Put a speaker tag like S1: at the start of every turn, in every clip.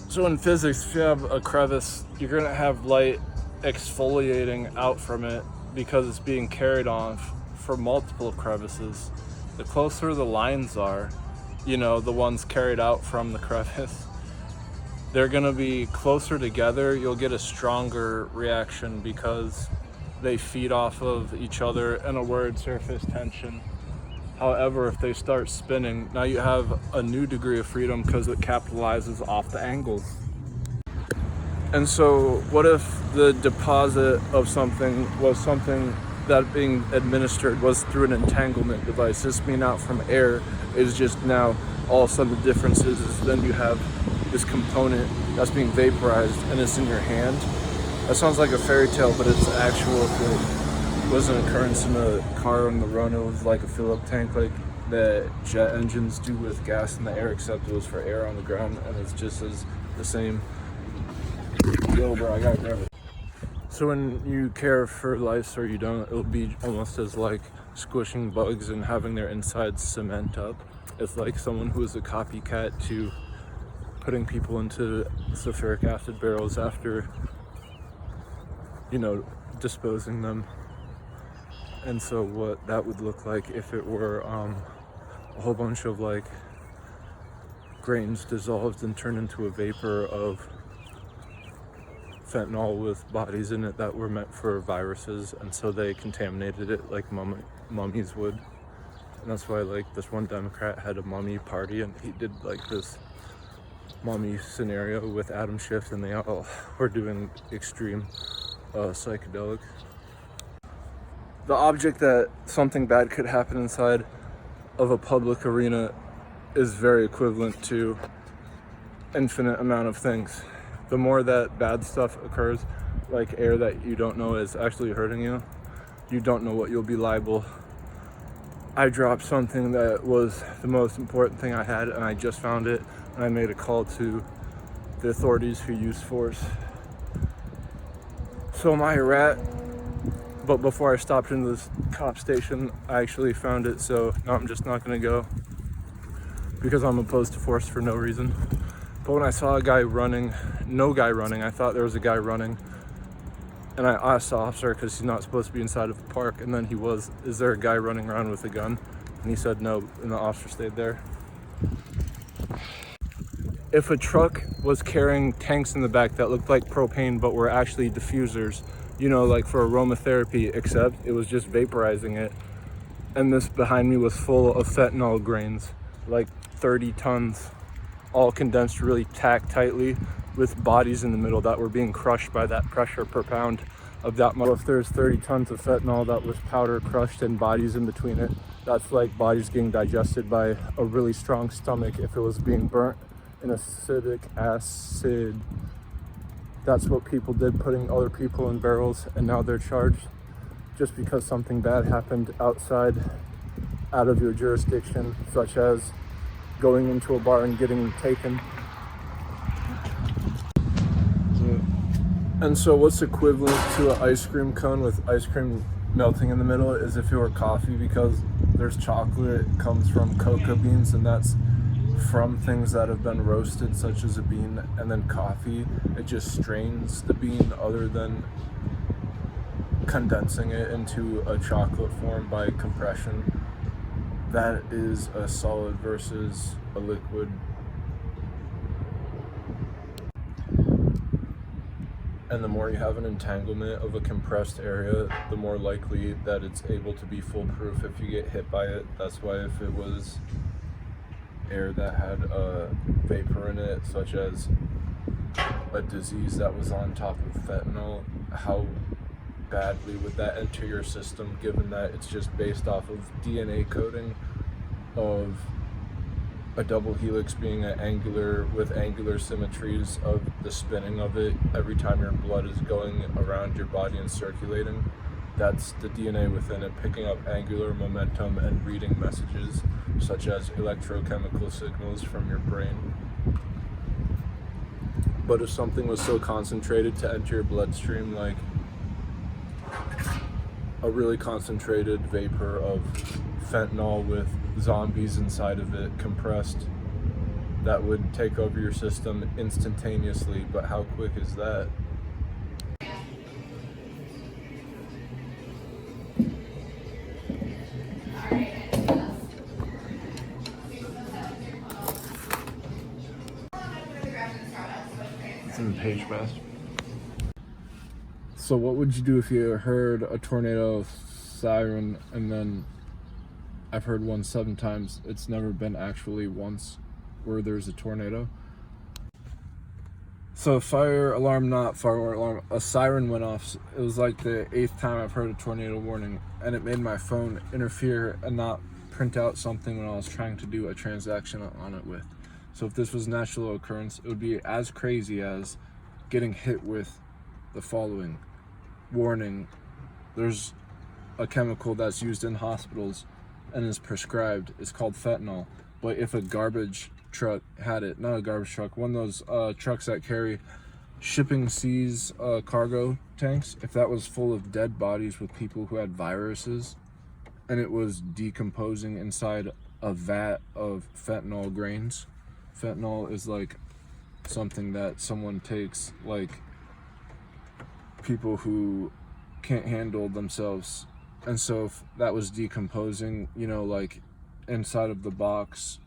S1: So in physics, if you have a crevice, you're going to have light exfoliating out from it because it's being carried on for multiple crevices. The closer the lines are, the ones carried out from the crevice, they're going to be closer together. You'll get a stronger reaction because they feed off of each other, in a word, surface tension. However, if they start spinning, now you have a new degree of freedom because it capitalizes off the angles. And so what if the deposit of something was something that being administered was through an entanglement device? This being out from air is just now all of a sudden the difference is then you have this component that's being vaporized and it's in your hand. That sounds like a fairy tale, but it's actual. Was an occurrence in a car on the run. It was like a fill-up tank, like the jet engines do with gas in the air, except it was for air on the ground, and it's just as the same. Yo, bro, I gotta grab it. So when you care for lice or you don't, it'll be almost as like squishing bugs and having their insides cement up. It's like someone who is a copycat to putting people into sulfuric acid barrels after, disposing them. And so what that would look like if it were a whole bunch of like grains dissolved and turned into a vapor of fentanyl with bodies in it that were meant for viruses, and so they contaminated it like mummies would. And that's why like this one Democrat had a mummy party and he did like this mummy scenario with Adam Schiff, and they all were doing extreme psychedelic. The object that something bad could happen inside of a public arena is very equivalent to infinite amount of things. The more that bad stuff occurs, like air that you don't know is actually hurting you, you don't know what you'll be liable. I dropped something that was the most important thing I had, and I just found it, and I made a call to the authorities who use force. So am I a rat? But before I stopped into this cop station, I actually found it, so now I'm just not gonna go because I'm opposed to force for no reason. But when I saw a guy running, I thought there was a guy running, and I asked the officer, because he's not supposed to be inside of the park, and then he was, is there a guy running around with a gun? And he said no, and the officer stayed there. If a truck was carrying tanks in the back that looked like propane but were actually diffusers, like for aromatherapy, except it was just vaporizing it. And this behind me was full of fentanyl grains, like 30 tons, all condensed really tacked tightly with bodies in the middle that were being crushed by that pressure per pound of that much. If there's 30 tons of fentanyl that was powder crushed and bodies in between it, that's like bodies getting digested by a really strong stomach if it was being burnt in acidic acid. That's what people did, putting other people in barrels, and now they're charged just because something bad happened out of your jurisdiction, such as going into a bar and getting taken. And so what's equivalent to an ice cream cone with ice cream melting in the middle is if it were coffee, because there's chocolate, it comes from cocoa beans, and that's from things that have been roasted, such as a bean. And then coffee, it just strains the bean other than condensing it into a chocolate form by compression. That is a solid versus a liquid. And the more you have an entanglement of a compressed area, the more likely that it's able to be foolproof if you get hit by it. That's why if it was air that had a vapor in it, such as a disease that was on top of fentanyl, how badly would that enter your system, given that it's just based off of DNA coding of a double helix being an angular with angular symmetries of the spinning of it every time your blood is going around your body and circulating. That's the DNA within it picking up angular momentum and reading messages such as electrochemical signals from your brain. But if something was so concentrated to enter your bloodstream, like a really concentrated vapor of fentanyl with zombies inside of it compressed that would take over your system instantaneously. But how quick is that? It's in the page best. So what would you do if you heard a tornado siren, and then I've heard one 7 times, it's never been actually once where there's a tornado? So fire alarm, not fire alarm, a siren went off. It was like the 8th time I've heard a tornado warning, and it made my phone interfere and not print out something when I was trying to do a transaction on it with. So if this was natural occurrence, it would be as crazy as getting hit with the following. Warning, there's a chemical that's used in hospitals and is prescribed. It's called fentanyl. But if a garbage truck had it, not a garbage truck, one of those trucks that carry shipping seas cargo tanks, if that was full of dead bodies with people who had viruses and it was decomposing inside a vat of fentanyl grains. Fentanyl is like something that someone takes, like people who can't handle themselves. And so if that was decomposing, you know, like inside of the box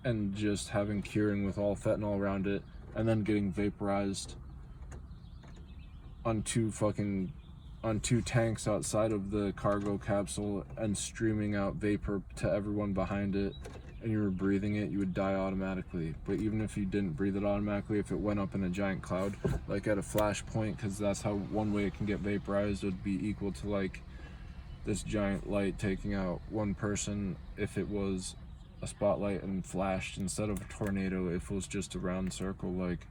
S1: and just having curing with all fentanyl around it and then getting vaporized on two tanks outside of the cargo capsule and streaming out vapor to everyone behind it, and you were breathing it, you would die automatically. But even if you didn't breathe it automatically, if it went up in a giant cloud, like at a flash point, because that's how one way it can get vaporized, it would be equal to like this giant light taking out one person if it was a spotlight and flashed, instead of a tornado if it was just a round circle, like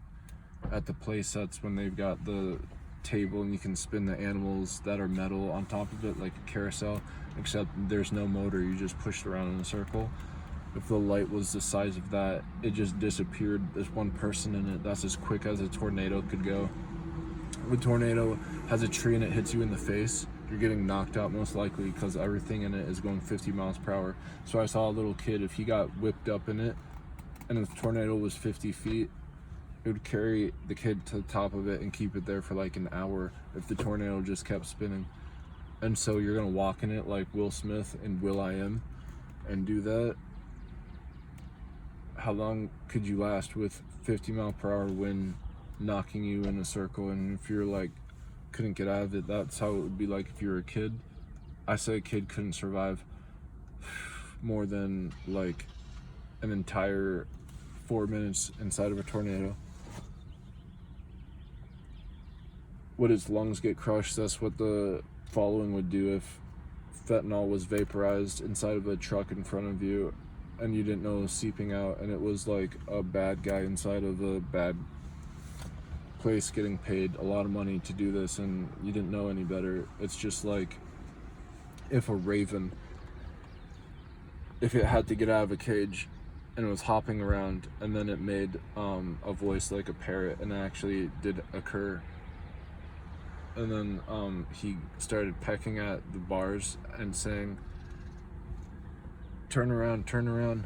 S1: at the play sets when they've got the table and you can spin the animals that are metal on top of it like a carousel, except there's no motor, you just push it around in a circle. If the light was the size of that, it just disappeared. There's one person in it. That's as quick as a tornado could go. If a tornado has a tree and it hits you in the face, you're getting knocked out most likely because everything in it is going 50 miles per hour. So I saw a little kid, if he got whipped up in it and if the tornado was 50 feet, it would carry the kid to the top of it and keep it there for like an hour if the tornado just kept spinning. And so you're gonna walk in it like Will Smith and Will.I.Am and do that. How long could you last with 50 mile per hour wind knocking you in a circle? And if you're like couldn't get out of it, that's how it would be like if you were a kid. I say a kid couldn't survive more than like an entire 4 minutes inside of a tornado. Would its lungs get crushed? That's what the following would do if fentanyl was vaporized inside of a truck in front of you and you didn't know it was seeping out, and it was like a bad guy inside of a bad place getting paid a lot of money to do this, and you didn't know any better. It's just like if a raven, if it had to get out of a cage and it was hopping around and then it made a voice like a parrot, and it actually did occur, and then he started pecking at the bars and saying, turn around,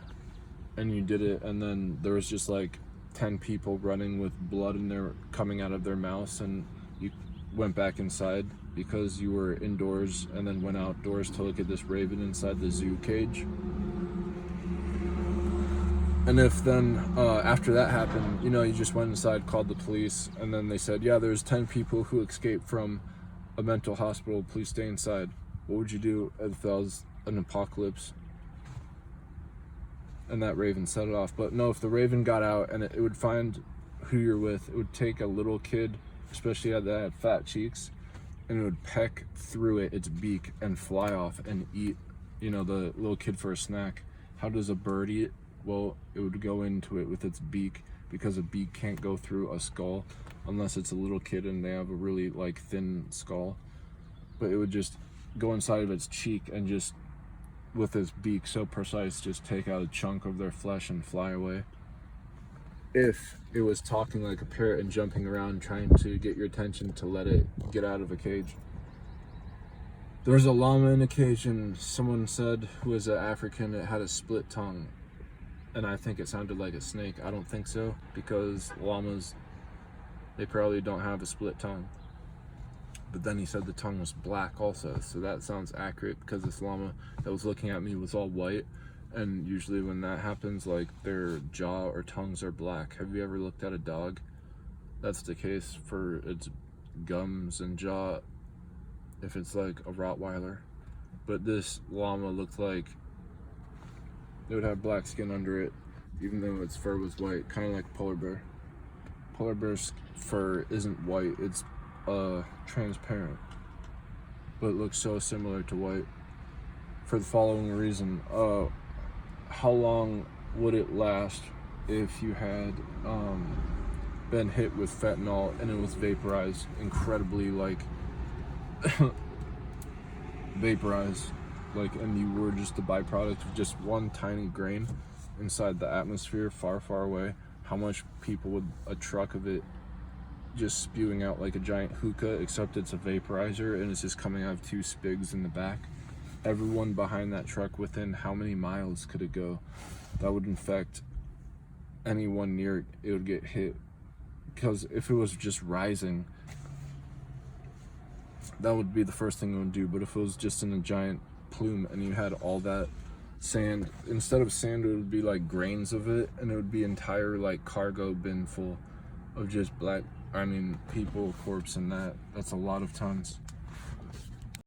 S1: and you did it, and then there was just like 10 people running with blood in their coming out of their mouths, and you went back inside because you were indoors and then went outdoors to look at this raven inside the zoo cage. And if then after that happened, you know, you just went inside, called the police, and then they said, yeah, there's 10 people who escaped from a mental hospital, please stay inside. What would you do if that was an apocalypse and that raven set it off? But no, if the raven got out and it would find who you're with, it would take a little kid, especially that had fat cheeks, and it would peck through its beak and fly off and eat, you know, the little kid for a snack. How does a bird eat? Well, it would go into it with its beak, because a beak can't go through a skull unless it's a little kid and they have a really like thin skull. But it would just go inside of its cheek and just with its beak so precise just take out a chunk of their flesh and fly away. If it was talking like a parrot and jumping around trying to get your attention to let it get out of a cage.
S2: There was a llama in a cage, and someone said, who was an African, it had a split tongue. And I think it sounded like a snake. I don't think so, because llamas, they probably don't have a split tongue. But then he said the tongue was black also, so that sounds accurate, because this llama that was looking at me was all white. And usually when that happens, like, their jaw or tongues are black. Have you ever looked at a dog? That's the case for its gums and jaw, if it's like a Rottweiler. But this llama looked like it would have black skin under it, even though its fur was white, kind of like polar bear. Polar bear's fur isn't white, it's transparent, but it looks so similar to white for the following reason. How long would it last if you had been hit with fentanyl and it was vaporized incredibly, like vaporized, like, and you were just the byproduct of just one tiny grain inside the atmosphere far, far away? How much people would a truck of it just spewing out like a giant hookah, except it's a vaporizer and it's just coming out of two spigs in the back? Everyone behind that truck, within how many miles could it go? That would infect anyone near it. It would get hit, because if it was just rising, that would be the first thing it would do. But if it was just in a giant plume and you had all that sand, instead of sand, it would be like grains of it, and it would be entire like cargo bin full of just people, corpse, and that's a lot of tons.